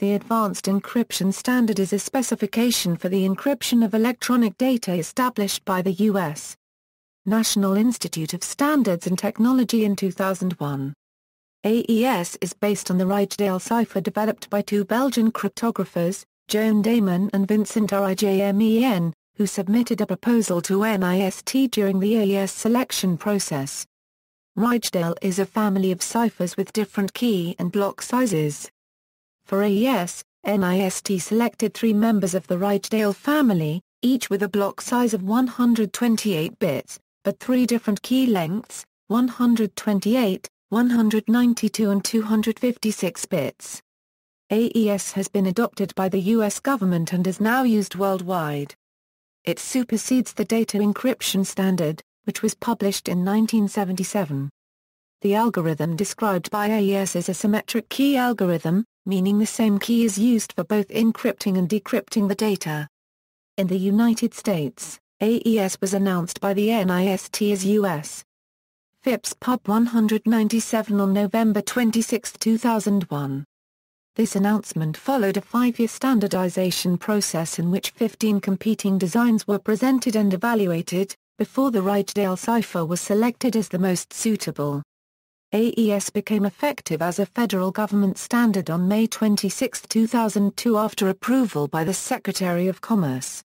The Advanced Encryption Standard is a specification for the encryption of electronic data established by the U.S. National Institute of Standards and Technology in 2001. AES is based on the Rijndael cipher developed by two Belgian cryptographers, Joan Daemen and Vincent Rijmen, who submitted a proposal to NIST during the AES selection process. Rijndael is a family of ciphers with different key and block sizes. For AES, NIST selected 3 members of the Rijndael family, each with a block size of 128 bits, but 3 different key lengths, 128, 192 and 256 bits. AES has been adopted by the U.S. government and is now used worldwide. It supersedes the Data Encryption Standard, which was published in 1977. The algorithm described by AES is a symmetric key algorithm, meaning the same key is used for both encrypting and decrypting the data. In the United States, AES was announced by the NIST as U.S. FIPS Pub 197 on November 26, 2001. This announcement followed a 5-year standardization process in which 15 competing designs were presented and evaluated, before the Rijndael cipher was selected as the most suitable. AES became effective as a federal government standard on May 26, 2002 after approval by the Secretary of Commerce.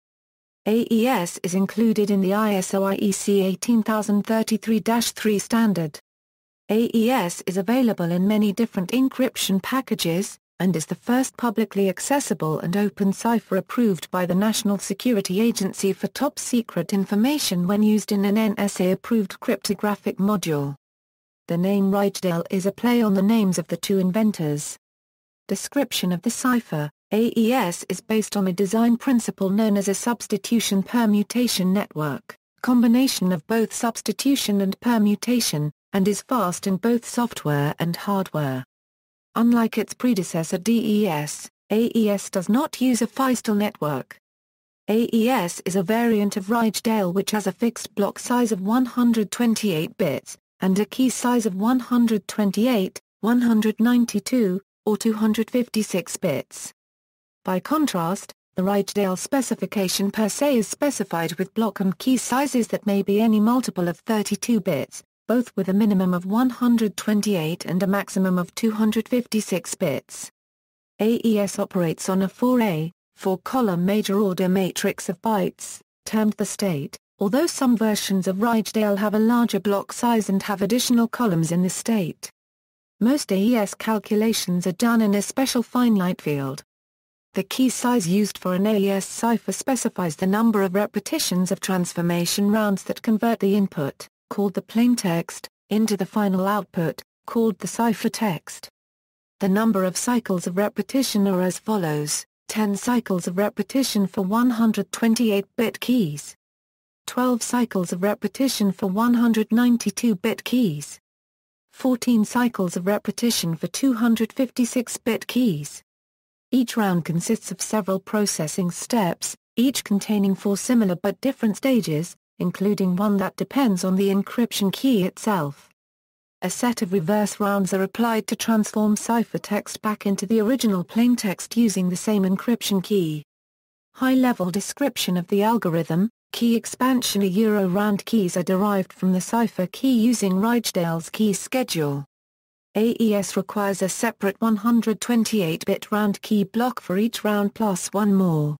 AES is included in the ISO IEC 18033-3 standard. AES is available in many different encryption packages, and is the first publicly accessible and open cipher approved by the National Security Agency for top-secret information when used in an NSA-approved cryptographic module. The name Rijndael is a play on the names of the 2 inventors. Description of the cipher: AES is based on a design principle known as a substitution permutation network, combination of both substitution and permutation, and is fast in both software and hardware. Unlike its predecessor DES, AES does not use a Feistel network. AES is a variant of Rijndael which has a fixed block size of 128 bits, and a key size of 128, 192, or 256 bits. By contrast, the Rijndael specification per se is specified with block and key sizes that may be any multiple of 32 bits, both with a minimum of 128 and a maximum of 256 bits. AES operates on a 4A, 4-column major-order matrix of bytes, termed the state, although some versions of Rijndael have a larger block size and have additional columns in the state. Most AES calculations are done in a special finite field. The key size used for an AES cipher specifies the number of repetitions of transformation rounds that convert the input, called the plaintext, into the final output, called the ciphertext. The number of cycles of repetition are as follows: 10 cycles of repetition for 128-bit keys, 12 cycles of repetition for 192-bit keys, 14 cycles of repetition for 256-bit keys. Each round consists of several processing steps, each containing 4 similar but different stages, including one that depends on the encryption key itself. A set of reverse rounds are applied to transform ciphertext back into the original plaintext using the same encryption key. High-level description of the algorithm: key expansion round keys are derived from the cipher key using Rijndael's key schedule. AES requires a separate 128-bit round key block for each round plus one more.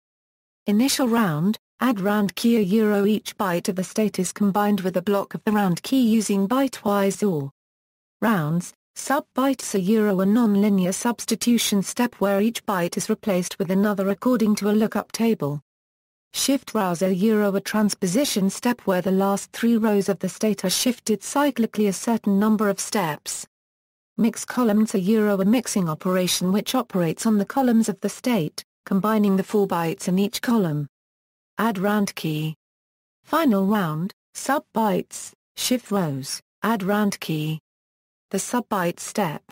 Initial round: add round key each byte of the state is combined with a block of the round key using byte-wise OR. Rounds: sub-bytes a non-linear substitution step where each byte is replaced with another according to a lookup table. Shift rows a transposition step where the last 3 rows of the state are shifted cyclically a certain number of steps. Mix columns a mixing operation which operates on the columns of the state, combining the 4 bytes in each column. Add round key. Final round: sub-bytes, shift rows, add round key. The sub-byte step.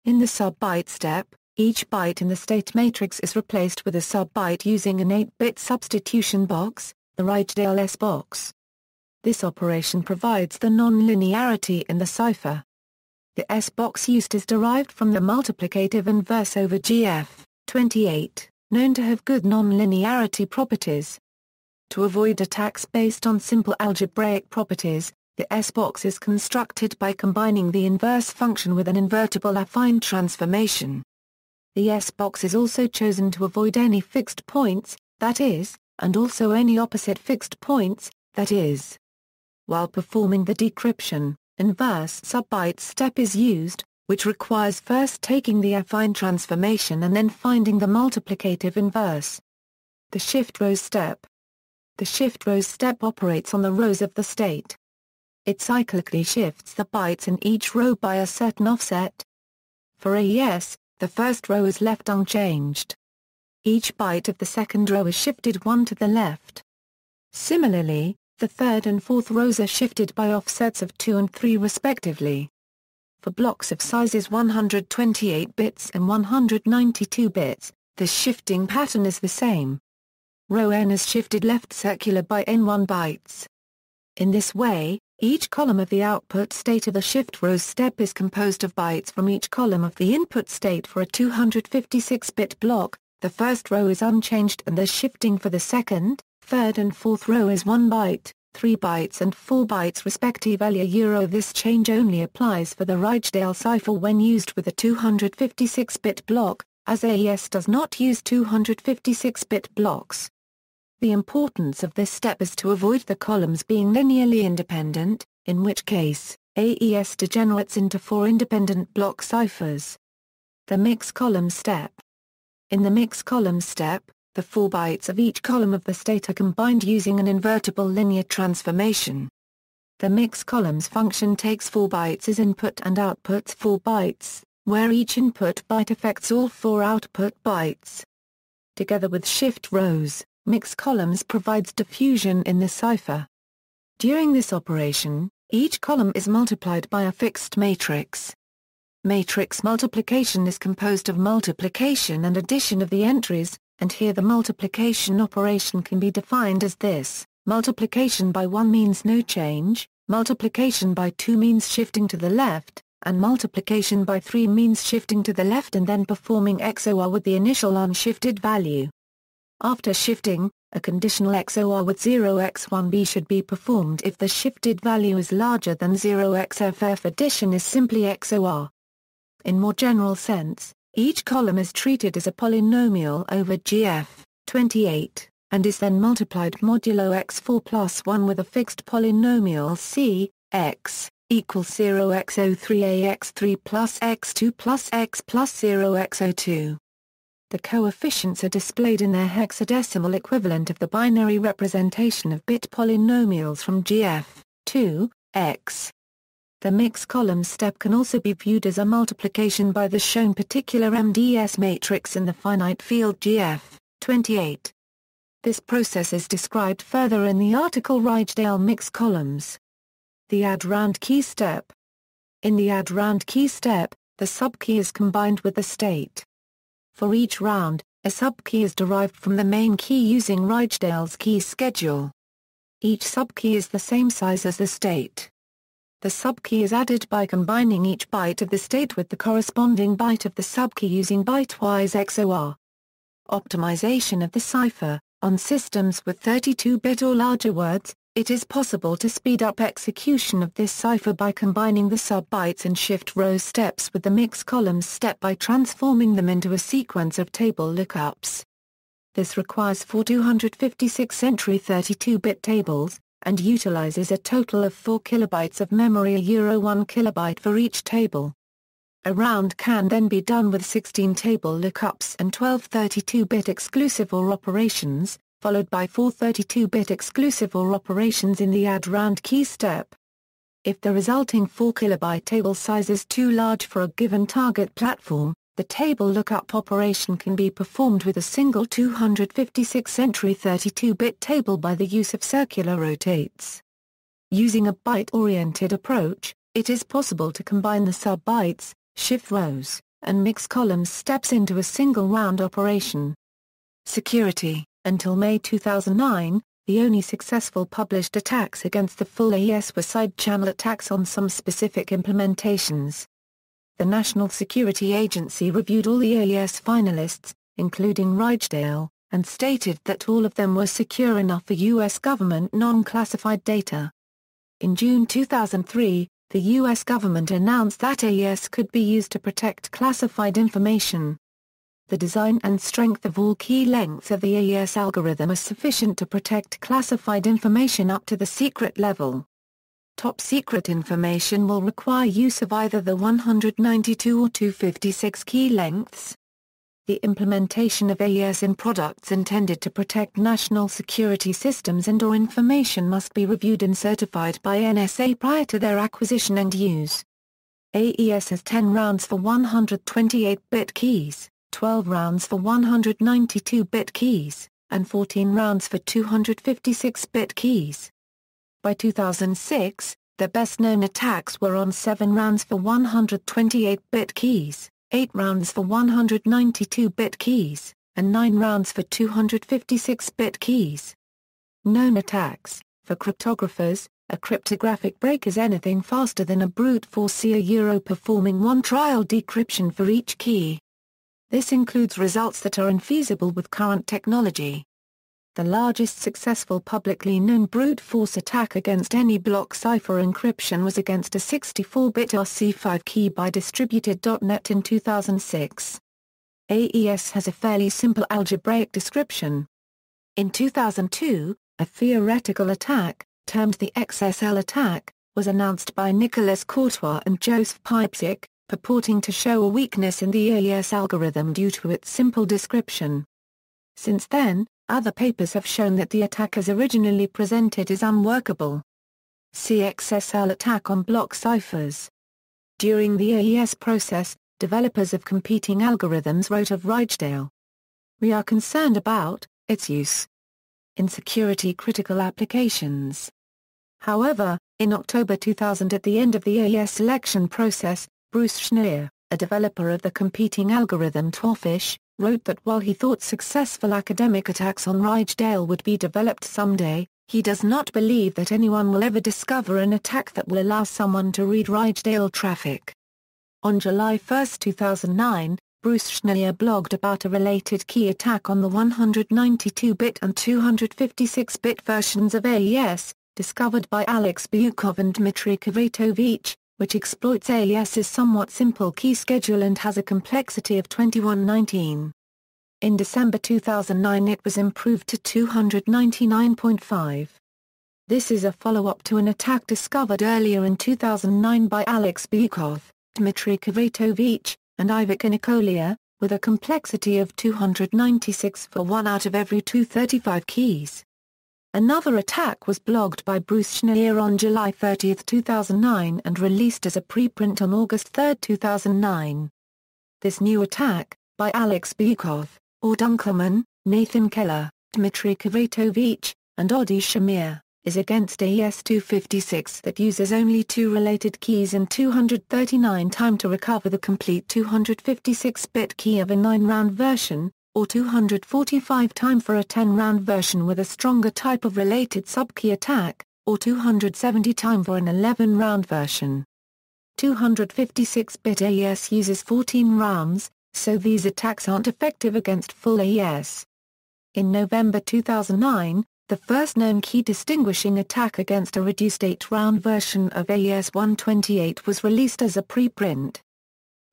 In the sub-byte step, each byte in the state matrix is replaced with a sub-byte using an 8-bit substitution box, the Ridgedale S Box. This operation provides the non-linearity in the cipher. The S box used is derived from the multiplicative inverse over GF, 28, known to have good nonlinearity properties. To avoid attacks based on simple algebraic properties, the S box is constructed by combining the inverse function with an invertible affine transformation. The S box is also chosen to avoid any fixed points, that is, and also any opposite fixed points, that is. While performing the decryption, inverse subbyte step is used, which requires first taking the affine transformation and then finding the multiplicative inverse. The shift rows step. The shift rows step operates on the rows of the state. It cyclically shifts the bytes in each row by a certain offset. For AES, the first row is left unchanged. Each byte of the second row is shifted one to the left. Similarly, the third and fourth rows are shifted by offsets of 2 and 3 respectively. For blocks of sizes 128 bits and 192 bits, the shifting pattern is the same. Row n is shifted left circular by n1 bytes. In this way, each column of the output state of the shift rows step is composed of bytes from each column of the input state for a 256-bit block. The first row is unchanged and the shifting for the second, third and fourth row is 1 byte, 3 bytes and 4 bytes respectively. This change only applies for the Rijndael cipher when used with a 256-bit block, as AES does not use 256-bit blocks. The importance of this step is to avoid the columns being linearly independent, in which case, AES degenerates into 4 independent block ciphers. The mix column step. In the mix column step, the 4 bytes of each column of the state are combined using an invertible linear transformation. The mix columns function takes 4 bytes as input and outputs 4 bytes, where each input byte affects all 4 output bytes. Together with shift rows, mix columns provides diffusion in the cipher. During this operation, each column is multiplied by a fixed matrix. Matrix multiplication is composed of multiplication and addition of the entries, and here the multiplication operation can be defined as this: multiplication by 1 means no change, multiplication by 2 means shifting to the left, and multiplication by 3 means shifting to the left and then performing XOR with the initial unshifted value. After shifting, a conditional XOR with 0x1b should be performed if the shifted value is larger than 0xFF. Addition is simply XOR. In more general sense, each column is treated as a polynomial over GF, 28, and is then multiplied modulo x4 plus 1 with a fixed polynomial C, x, equals 0x03ax3 plus x2 plus x plus 0x02. The coefficients are displayed in their hexadecimal equivalent of the binary representation of bit polynomials from GF, 2, x. The mix column step can also be viewed as a multiplication by the shown particular MDS matrix in the finite field GF, 28. This process is described further in the article Rijndael mix columns. The add round key step. In the add round key step, the subkey is combined with the state. For each round, a subkey is derived from the main key using Rijndael's key schedule. Each subkey is the same size as the state. The subkey is added by combining each byte of the state with the corresponding byte of the subkey using byte-wise XOR. Optimization of the cipher. On systems with 32-bit or larger words, it is possible to speed up execution of this cipher by combining the sub-bytes and shift row steps with the mix columns step by transforming them into a sequence of table lookups. This requires 4 256-entry 32-bit tables, and utilizes a total of 4 kilobytes of memory, 1 kilobyte for each table. A round can then be done with 16 table lookups and 12 32-bit exclusive OR operations, followed by 4 32-bit exclusive OR operations in the add round key step. If the resulting 4 kilobyte table size is too large for a given target platform, the table lookup operation can be performed with a single 256-entry 32-bit table by the use of circular rotates. Using a byte-oriented approach, it is possible to combine the sub-bytes, shift rows, and mix columns steps into a single round operation. Security. Until May 2009, the only successful published attacks against the full AES were side-channel attacks on some specific implementations. The National Security Agency reviewed all the AES finalists, including Rijndael, and stated that all of them were secure enough for U.S. government non-classified data. In June 2003, the U.S. government announced that AES could be used to protect classified information. The design and strength of all key lengths of the AES algorithm are sufficient to protect classified information up to the secret level. Top secret information will require use of either the 192 or 256 key lengths. The implementation of AES in products intended to protect national security systems and/or information must be reviewed and certified by NSA prior to their acquisition and use. AES has 10 rounds for 128-bit keys, 12 rounds for 192-bit keys, and 14 rounds for 256-bit keys. By 2006, the best-known attacks were on 7 rounds for 128-bit keys, 8 rounds for 192-bit keys, and 9 rounds for 256-bit keys. Known attacks: for cryptographers, a cryptographic break is anything faster than a brute force CA performing one trial decryption for each key. This includes results that are infeasible with current technology. The largest successful publicly known brute force attack against any block cipher encryption was against a 64-bit RC5 key by Distributed.net in 2006. AES has a fairly simple algebraic description. In 2002, a theoretical attack, termed the Xsl Attack, was announced by Nicolas Courtois and Joseph Pipsik, purporting to show a weakness in the AES algorithm due to its simple description. Since then, other papers have shown that the attack as originally presented is unworkable. See Xsl Attack on block ciphers. During the AES process, developers of competing algorithms wrote of Ridgedale. We are concerned about its use in security-critical applications. However, in October 2000 at the end of the AES selection process, Bruce Schneier, a developer of the competing algorithm Twofish, wrote that while he thought successful academic attacks on Rijndael would be developed someday, he does not believe that anyone will ever discover an attack that will allow someone to read Rijndael traffic. On July 1, 2009, Bruce Schneier blogged about a related key attack on the 192-bit and 256-bit versions of AES, discovered by Alex Byukov and Dmitry Kvatovich, which exploits AES's somewhat simple key schedule and has a complexity of 2119. In December 2009 it was improved to 299.5. This is a follow-up to an attack discovered earlier in 2009 by Alex Byukov, Dmitry Kvatovich, and Ivik Nikolia, with a complexity of 296 for 1 out of every 235 keys. Another attack was blogged by Bruce Schneier on July 30, 2009 and released as a preprint on August 3, 2009. This new attack, by Alex Byukov, Or Dunkelman, Nathan Keller, Dmitry Kvatovich, and Odi Shamir, is against AES 256 that uses only 2 related keys and 239 time to recover the complete 256-bit key of a 9-round version, or 245 time for a 10-round version with a stronger type of related subkey attack, or 270 time for an 11-round version. 256-bit AES uses 14 rounds, so these attacks aren't effective against full AES. In November 2009, the first known key distinguishing attack against a reduced 8-round version of AES 128 was released as a preprint.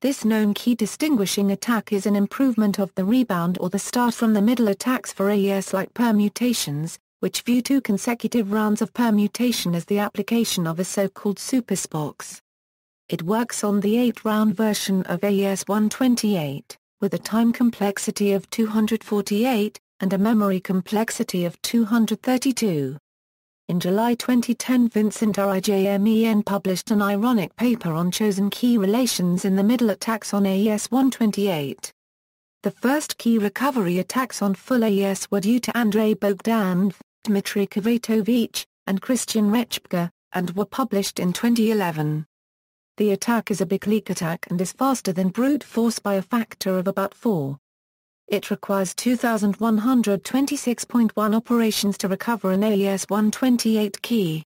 This known key distinguishing attack is an improvement of the rebound or the start from the middle attacks for AES-like permutations, which view 2 consecutive rounds of permutation as the application of a so-called superspox. It works on the 8-round version of AES 128, with a time complexity of 248, and a memory complexity of 232. In July 2010 Vincent Rijmen published an ironic paper on chosen key relations in the middle attacks on AES 128. The first key recovery attacks on full AES were due to Andrei Bogdanov, Dmitry Kvatovich, and Christian Rechbka, and were published in 2011. The attack is a big leak attack and is faster than brute force by a factor of about 4. It requires 2126.1 operations to recover an AES 128 key.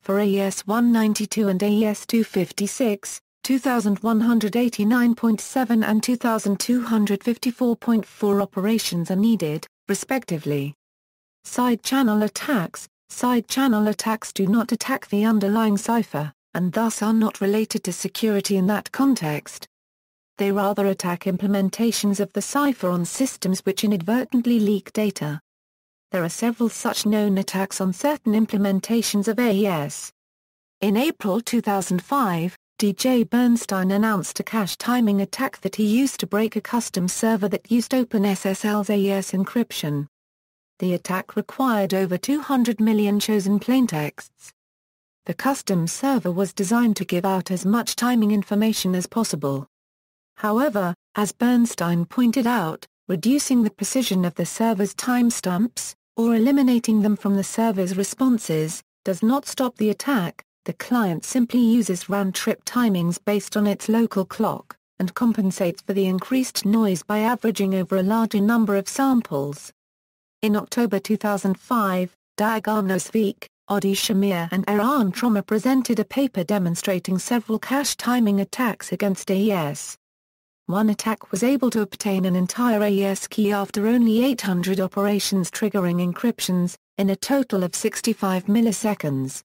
For AES 192 and AES 256, 2189.7 and 2254.4 operations are needed, respectively. Side-channel attacks. Side-channel attacks do not attack the underlying cipher, and thus are not related to security in that context. They rather attack implementations of the cipher on systems which inadvertently leak data. There are several such known attacks on certain implementations of AES. In April 2005, DJ Bernstein announced a cache timing attack that he used to break a custom server that used OpenSSL's AES encryption. The attack required over 200 million chosen plaintexts. The custom server was designed to give out as much timing information as possible. However, as Bernstein pointed out, reducing the precision of the server's timestamps, or eliminating them from the server's responses, does not stop the attack. The client simply uses round-trip timings based on its local clock, and compensates for the increased noise by averaging over a larger number of samples. In October 2005, Diagnosvik, Odi Shamir and Eran Troma presented a paper demonstrating several cache timing attacks against AES. One attack was able to obtain an entire AES key after only 800 operations triggering encryptions, in a total of 65 milliseconds.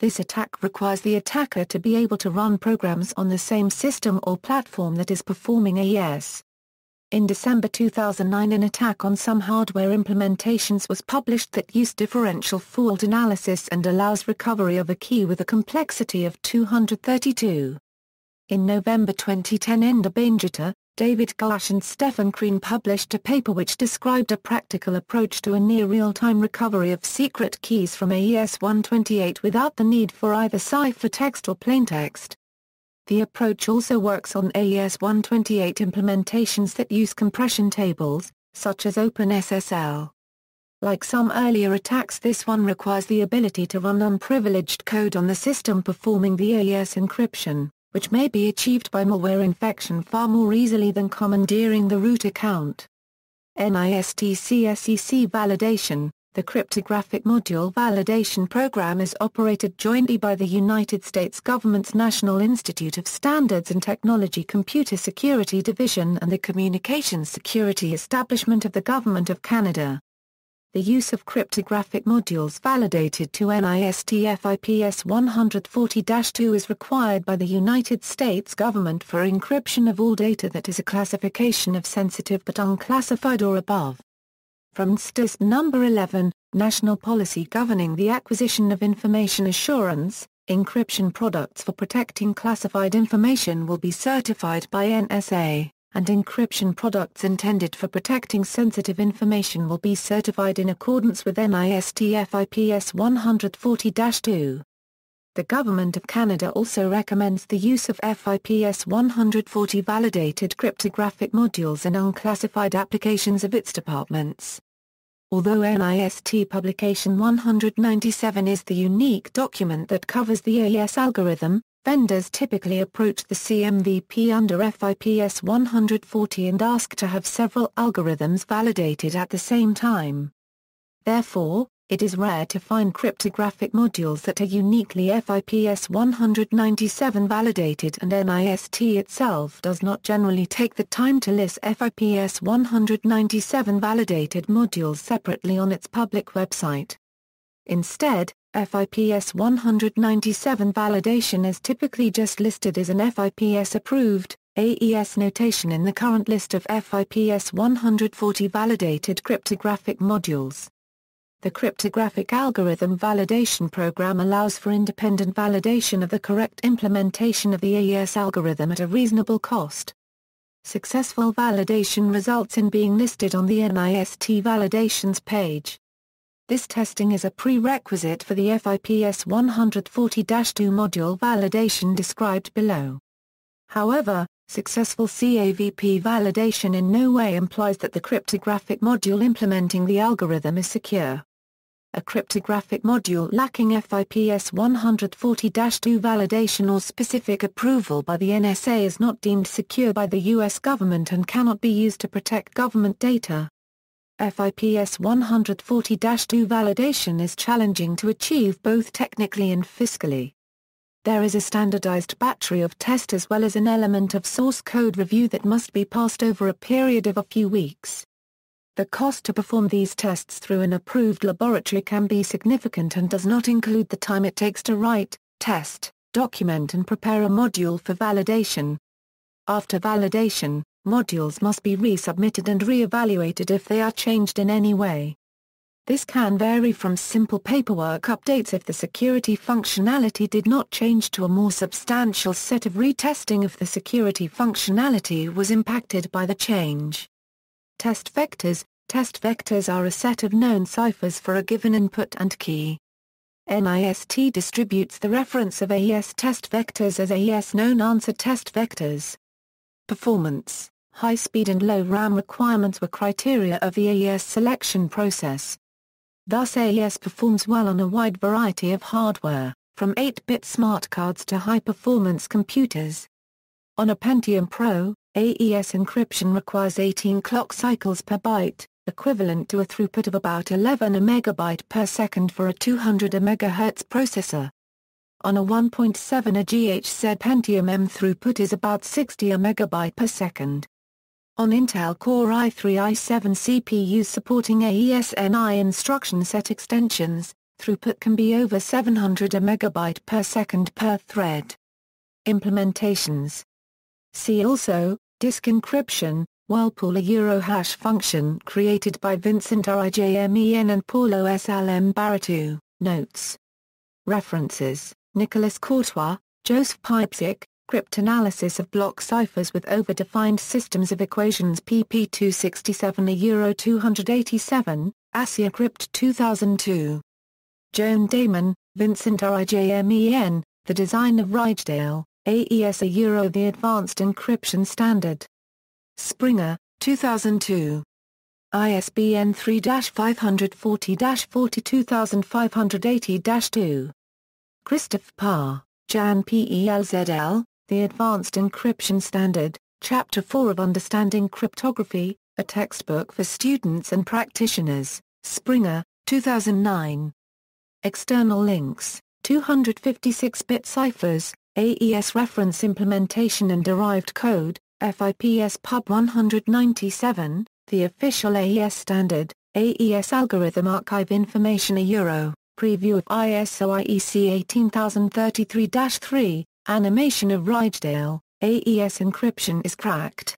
This attack requires the attacker to be able to run programs on the same system or platform that is performing AES. In December 2009, an attack on some hardware implementations was published that used differential fault analysis and allows recovery of a key with a complexity of 232. In November 2010, Ender Banjata, David Gash and Stefan Kreen published a paper which described a practical approach to a near real-time recovery of secret keys from AES 128 without the need for either ciphertext or plaintext. The approach also works on AES 128 implementations that use compression tables, such as OpenSSL. Like some earlier attacks, this one requires the ability to run unprivileged code on the system performing the AES encryption, which may be achieved by malware infection far more easily than commandeering the root account. NIST CSEC validation. The Cryptographic Module Validation Program is operated jointly by the United States government's National Institute of Standards and Technology Computer Security Division and the Communications Security Establishment of the Government of Canada. The use of cryptographic modules validated to NIST FIPS 140-2 is required by the United States government for encryption of all data that is a classification of sensitive but unclassified or above. From NIST Number 11, National Policy Governing the Acquisition of Information Assurance, encryption products for protecting classified information will be certified by NSA, and encryption products intended for protecting sensitive information will be certified in accordance with NIST FIPS 140-2. The Government of Canada also recommends the use of FIPS 140 validated cryptographic modules in unclassified applications of its departments. Although NIST Publication 197 is the unique document that covers the AES algorithm, vendors typically approach the CMVP under FIPS 140 and ask to have several algorithms validated at the same time. Therefore, it is rare to find cryptographic modules that are uniquely FIPS 197 validated, and NIST itself does not generally take the time to list FIPS 197 validated modules separately on its public website. Instead, FIPS 197 validation is typically just listed as an FIPS-approved AES notation in the current list of FIPS 140 validated cryptographic modules. The Cryptographic Algorithm Validation Program allows for independent validation of the correct implementation of the AES algorithm at a reasonable cost. Successful validation results in being listed on the NIST Validations page. This testing is a prerequisite for the FIPS 140-2 module validation described below. However, successful CAVP validation in no way implies that the cryptographic module implementing the algorithm is secure. A cryptographic module lacking FIPS 140-2 validation or specific approval by the NSA is not deemed secure by the U.S. government and cannot be used to protect government data. FIPS 140-2 validation is challenging to achieve both technically and fiscally. There is a standardized battery of tests as well as an element of source code review that must be passed over a period of a few weeks. The cost to perform these tests through an approved laboratory can be significant and does not include the time it takes to write, test, document and prepare a module for validation. After validation, modules must be resubmitted and re-evaluated if they are changed in any way. This can vary from simple paperwork updates if the security functionality did not change to a more substantial set of retesting if the security functionality was impacted by the change. Test vectors. Test vectors are a set of known ciphers for a given input and key. NIST distributes the reference of AES test vectors as AES known answer test vectors. Performance, high speed and low RAM requirements were criteria of the AES selection process. Thus AES performs well on a wide variety of hardware, from 8-bit smart cards to high-performance computers. On a Pentium Pro, AES encryption requires 18 clock cycles per byte, equivalent to a throughput of about 11 MB per second for a 200 MHz processor. On a 1.7 GHz Pentium M throughput is about 60 MB per second. On Intel Core i3 i7 CPUs supporting AES-NI instruction set extensions, throughput can be over 700 MB per second per thread. Implementations. See also, disk encryption, Whirlpool a Eurohash function created by Vincent Rijmen and Paulo Xsl Baratu, notes. References, Nicolas Courtois, Joseph Pipzik, Cryptanalysis of Block Ciphers with Overdefined Systems of Equations pp 267 287, Asia Crypt 2002. Joan Daemen, Vincent Rijmen, The Design of Rijndael, AES the Advanced Encryption Standard. Springer, 2002. ISBN 3-540-42580-2. Christophe Parr, Jan Pelzl, The Advanced Encryption Standard, Chapter 4 of Understanding Cryptography, a textbook for students and practitioners, Springer, 2009. External links, 256-bit ciphers, AES reference implementation and derived code, FIPS Pub 197, the official AES standard, AES algorithm archive information preview of ISO IEC 18033-3, animation of Rijndael, AES encryption is cracked.